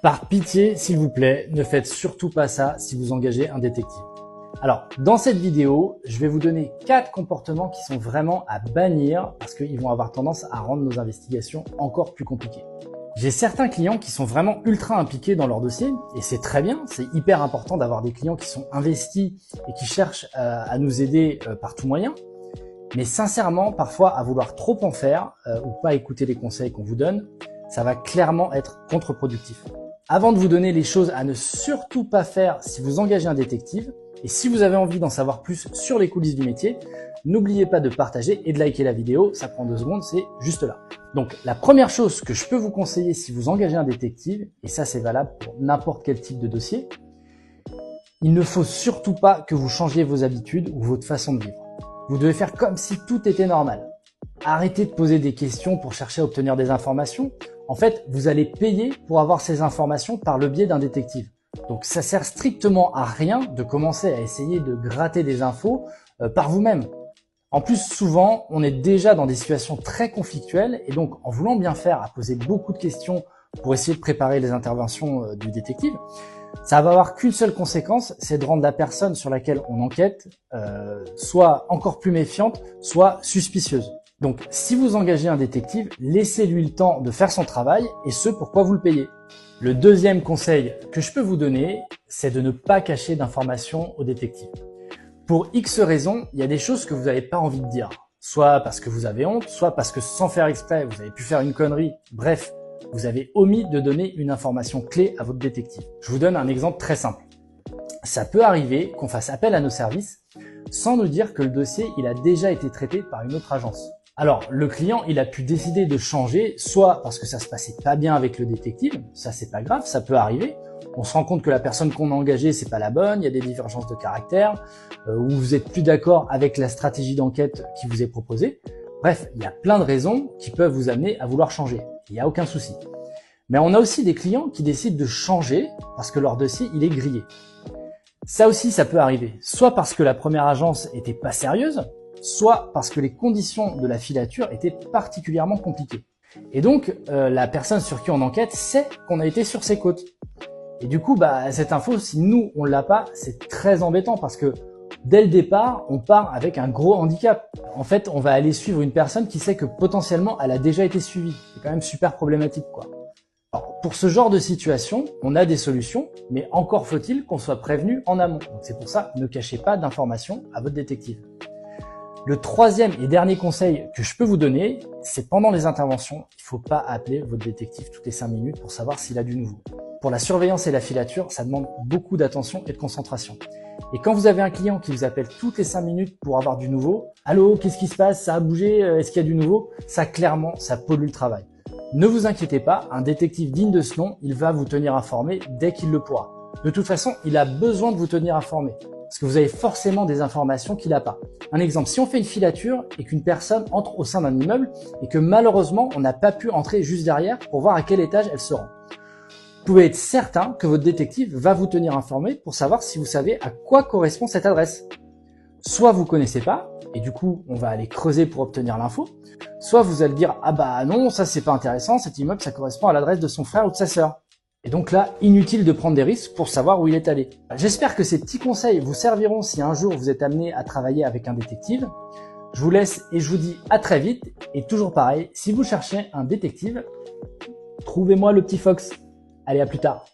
Par pitié, s'il vous plaît, ne faites surtout pas ça si vous engagez un détective. Alors, dans cette vidéo, je vais vous donner 4 comportements qui sont vraiment à bannir parce qu'ils vont avoir tendance à rendre nos investigations encore plus compliquées. J'ai certains clients qui sont vraiment ultra impliqués dans leur dossier et c'est très bien, c'est hyper important d'avoir des clients qui sont investis et qui cherchent à nous aider par tout moyen. Mais sincèrement, parfois, à vouloir trop en faire ou pas écouter les conseils qu'on vous donne, ça va clairement être contre-productif. Avant de vous donner les choses à ne surtout pas faire si vous engagez un détective, et si vous avez envie d'en savoir plus sur les coulisses du métier, n'oubliez pas de partager et de liker la vidéo, ça prend 2 secondes, c'est juste là. Donc la première chose que je peux vous conseiller si vous engagez un détective, et ça c'est valable pour n'importe quel type de dossier, il ne faut surtout pas que vous changiez vos habitudes ou votre façon de vivre. Vous devez faire comme si tout était normal. Arrêtez de poser des questions pour chercher à obtenir des informations. En fait, vous allez payer pour avoir ces informations par le biais d'un détective. Donc ça sert strictement à rien de commencer à essayer de gratter des infos par vous-même. En plus, souvent, on est déjà dans des situations très conflictuelles et donc en voulant bien faire à poser beaucoup de questions pour essayer de préparer les interventions du détective, ça va avoir qu'une seule conséquence, c'est de rendre la personne sur laquelle on enquête soit encore plus méfiante, soit suspicieuse. Donc, si vous engagez un détective, laissez-lui le temps de faire son travail et ce, pourquoi vous le payez. Le deuxième conseil que je peux vous donner, c'est de ne pas cacher d'informations au détective. Pour X raisons, il y a des choses que vous n'avez pas envie de dire. Soit parce que vous avez honte, soit parce que sans faire exprès, vous avez pu faire une connerie. Bref, vous avez omis de donner une information clé à votre détective. Je vous donne un exemple très simple. Ça peut arriver qu'on fasse appel à nos services sans nous dire que le dossier il a déjà été traité par une autre agence. Alors, le client, il a pu décider de changer, soit parce que ça se passait pas bien avec le détective, ça c'est pas grave, ça peut arriver. On se rend compte que la personne qu'on a engagée, c'est pas la bonne, il y a des divergences de caractère, ou vous êtes plus d'accord avec la stratégie d'enquête qui vous est proposée. Bref, il y a plein de raisons qui peuvent vous amener à vouloir changer. Il n'y a aucun souci. Mais on a aussi des clients qui décident de changer parce que leur dossier, il est grillé. Ça aussi, ça peut arriver. Soit parce que la première agence était pas sérieuse, soit parce que les conditions de la filature étaient particulièrement compliquées. Et donc, la personne sur qui on enquête sait qu'on a été sur ses côtes. Et du coup, cette info, si nous, on l'a pas, c'est très embêtant parce que dès le départ, on part avec un gros handicap. En fait, on va aller suivre une personne qui sait que potentiellement, elle a déjà été suivie. C'est quand même super problématique, quoi. Alors, pour ce genre de situation, on a des solutions, mais encore faut-il qu'on soit prévenu en amont. Donc c'est pour ça, ne cachez pas d'informations à votre détective. Le troisième et dernier conseil que je peux vous donner, c'est pendant les interventions, il ne faut pas appeler votre détective toutes les 5 minutes pour savoir s'il a du nouveau. Pour la surveillance et la filature, ça demande beaucoup d'attention et de concentration. Et quand vous avez un client qui vous appelle toutes les 5 minutes pour avoir du nouveau, « Allô, qu'est-ce qui se passe? Ça a bougé? Est-ce qu'il y a du nouveau ?» Ça, clairement, ça pollue le travail. Ne vous inquiétez pas, un détective digne de ce nom, il va vous tenir informé dès qu'il le pourra. De toute façon, il a besoin de vous tenir informé. Parce que vous avez forcément des informations qu'il n'a pas. Un exemple, si on fait une filature et qu'une personne entre au sein d'un immeuble et que malheureusement, on n'a pas pu entrer juste derrière pour voir à quel étage elle se rend. Vous pouvez être certain que votre détective va vous tenir informé pour savoir si vous savez à quoi correspond cette adresse. Soit vous connaissez pas, et du coup, on va aller creuser pour obtenir l'info, soit vous allez dire « Ah bah non, ça c'est pas intéressant, cet immeuble ça correspond à l'adresse de son frère ou de sa sœur ». Et donc là, inutile de prendre des risques pour savoir où il est allé. J'espère que ces petits conseils vous serviront si un jour vous êtes amené à travailler avec un détective. Je vous laisse et je vous dis à très vite. Et toujours pareil, si vous cherchez un détective, trouvez-moi le petit Fox. Allez, à plus tard.